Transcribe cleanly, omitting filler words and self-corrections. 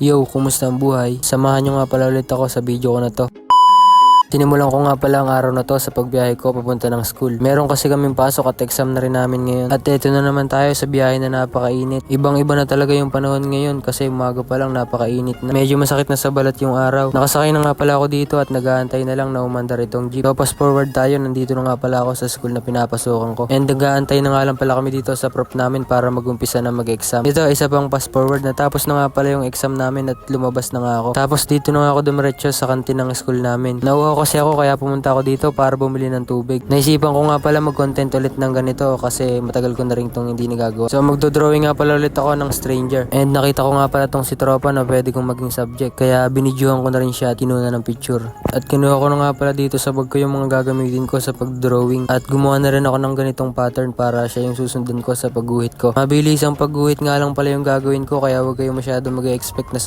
Yo, kumusta ang buhay? Samahan nyo nga pala ulit ako sa video ko na to. Sinimulan ko nga pala ang araw na to sa pagbiyahe ko papunta ng school. Meron kasi kaming pasok at exam na rin namin ngayon. At eto na naman tayo sa biyahe na napakainit. Ibang iba na talaga yung panahon ngayon kasi umaga pa lang napakainit na. Medyo masakit na sa balat yung araw. Nakasakay na nga pala ako dito at nag-aantay na lang na umandar itong jeep. So fast forward tayo, nandito na nga pala ako sa school na pinapasukan ko. And nag-aantay na nga lang pala kami dito sa prof namin para mag-umpisa na mag-exam. Ito isa pang fast forward, natapos na nga pala yung exam namin at lumabas na nga ako. Tapos dito na nga ako dumiretso sa kantin ng school namin. Nauhaw kasi ako kaya pumunta ako dito para bumili ng tubig. Naisipan ko nga pala mag-content ulit ng ganito kasi matagal ko na rin itong hindi nagagawa. So magdo-drawing nga pala ulit ako ng stranger. And nakita ko nga pala tong si Tropa na pwede kong maging subject. Kaya binidyohan ko na rin siya at kinuna ng picture. At kinuha ko na nga pala dito sa bag ko yung mga gagamitin ko sa pag-drawing. At gumawa na rin ako ng ganitong pattern para siya yung susundan ko sa pagguhit ko. Mabilis ang pagguhit nga lang pala yung gagawin ko kaya huwag kayo masyado mag-expect na